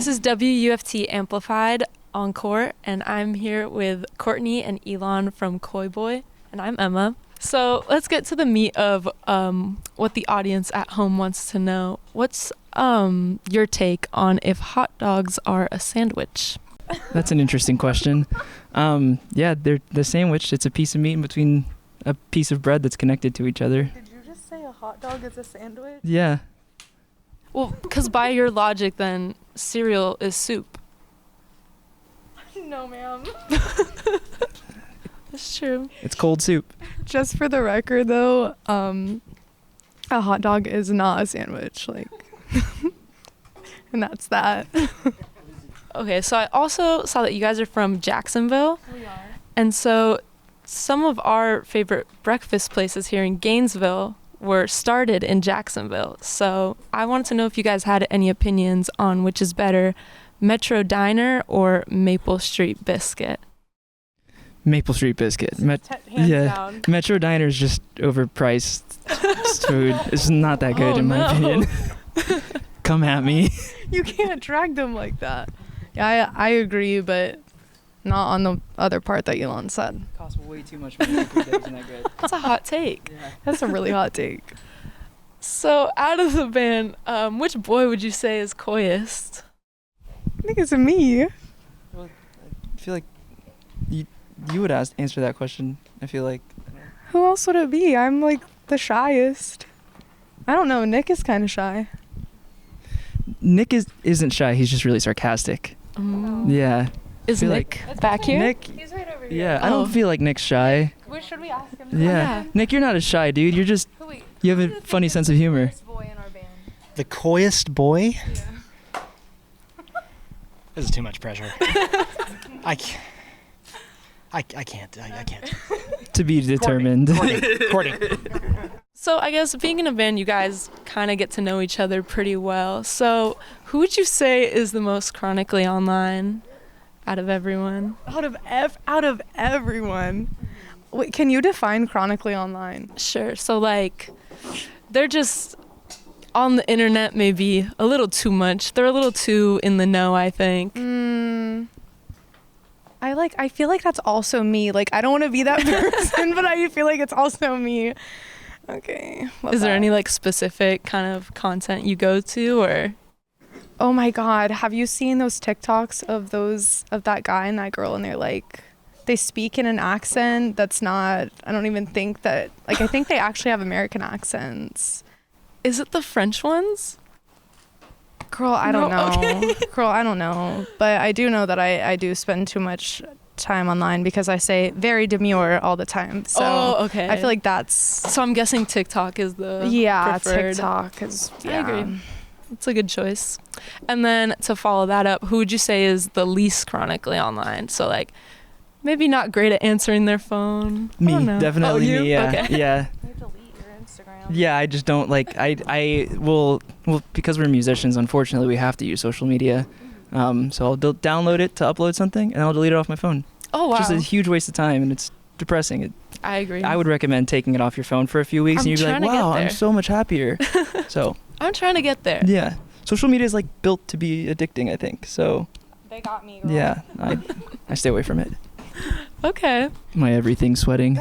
This is WUFT Amplified Encore, and I'm here with Courtney and Elon from Coyboi, and I'm Emma. So let's get to the meat of what the audience at home wants to know. What's your take on if hot dogs are a sandwich? That's an interesting question. Yeah, they're the sandwich. It's a piece of meat in between a piece of bread that's connected to each other. Did you just say a hot dog is a sandwich? Yeah. Well, because by your logic, then cereal is soup. No, ma'am. That's true. It's cold soup. Just for the record, though, a hot dog is not a sandwich, like, and that's that. Okay, so I also saw that you guys are from Jacksonville. We are. And so some of our favorite breakfast places here in Gainesville were started in Jacksonville. So I wanted to know if you guys had any opinions on which is better, Metro Diner or Maple Street Biscuit. Maple Street Biscuit. Hands down. Metro Diner is just overpriced food. It's not that good in my opinion. Come at me. You can't drag them like that. Yeah, I agree, but not on the other part that Elon said. It costs way too much money. Food that isn't that good. That's a hot take. Yeah. That's a really hot take. So out of the band, which boy would you say is coyest? I think it's me. Well, I feel like you would answer that question. I feel like. Who else would it be? I'm like the shyest. I don't know. Nick is kind of shy. Nick isn't shy. He's just really sarcastic. Yeah. Is feel Nick like back here? Nick. He's right over here. Yeah, I don't feel like Nick's shy. Should we ask him? Yeah. Nick, you're not a shy dude. You're just you have a funny sense of humor. Boy in our band. The coyest boy? Yeah. This is too much pressure. I can't. To be determined. Courtney. So I guess being in a band, you guys kind of get to know each other pretty well. So who would you say is the most chronically online out of everyone? Out of everyone. Wait, can you define chronically online? Sure. So like, they're just on the internet maybe a little too much. They're a little too in the know, I think. I feel like that's also me. Like, I don't want to be that person, but I feel like it's also me. Okay. Is there any like specific kind of content you go to, or? Oh my God. Have you seen those TikToks of that guy and that girl, and they're like, they speak in an accent that's not, I don't even think that, like, I think they actually have American accents. Is it the French ones? Girl, I don't know. Okay. Girl, I don't know. But I do know that I do spend too much time online because I say very demure all the time. So okay. I feel like that's... So I'm guessing TikTok is the preferred. TikTok is... I agree. It's a good choice. And then to follow that up, who would you say is the least chronically online? So like, maybe not great at answering their phone. Me, I don't know. definitely you? me. Yeah, Okay. yeah. You delete your Instagram. Yeah, I just don't like. I will because we're musicians. Unfortunately, we have to use social media. So I'll download it to upload something, and I'll delete it off my phone. Oh wow. It's just a huge waste of time, and it's depressing. I agree. I would recommend taking it off your phone for a few weeks, I'm and you'd be like, trying to get "Wow, there." I'm so much happier." So I'm trying to get there. yeah, social media is like built to be addicting. I think so. They got me, girl. Yeah, I stay away from it. Okay. My everything's sweating.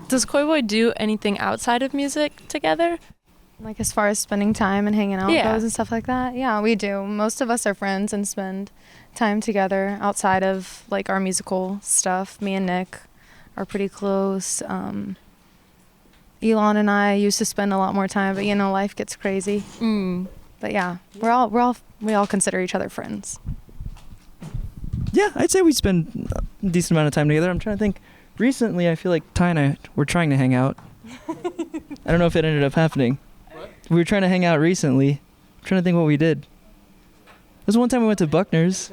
Does Coyboi do anything outside of music together? Like as far as spending time and hanging out Yeah. goes and stuff like that? Yeah, we do. Most of us are friends and spend time together outside of like our musical stuff. Me and Nick are pretty close. Elon and I used to spend a lot more time, but you know, life gets crazy. But yeah, we all consider each other friends. Yeah, I'd say we spend a decent amount of time together. I'm trying to think. Recently, I feel like Ty and I were trying to hang out. I don't know if it ended up happening. What? We were trying to hang out recently. I'm trying to think what we did. There's one time we went to Buckner's.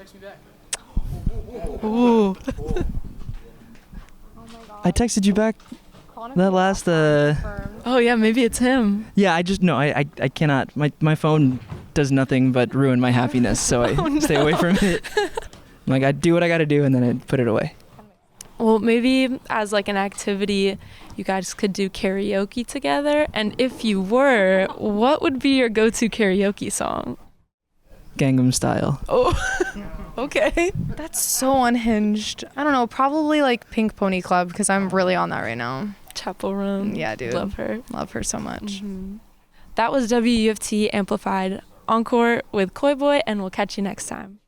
Ooh. I texted you back that last Oh yeah, maybe it's him. Yeah, I cannot. My phone does nothing but ruin my happiness, so I stay away from it. Like, I do what I got to do, and then I put it away. Well, maybe as like an activity, you guys could do karaoke together. And if you were, what would be your go-to karaoke song? Gangnam Style. Oh, okay. That's so unhinged. I don't know, probably like Pink Pony Club because I'm really on that right now. Chappell Roan. Yeah, dude. Love her. Love her so much. That was WUFT Amplified Encore with Coyboi, and we'll catch you next time.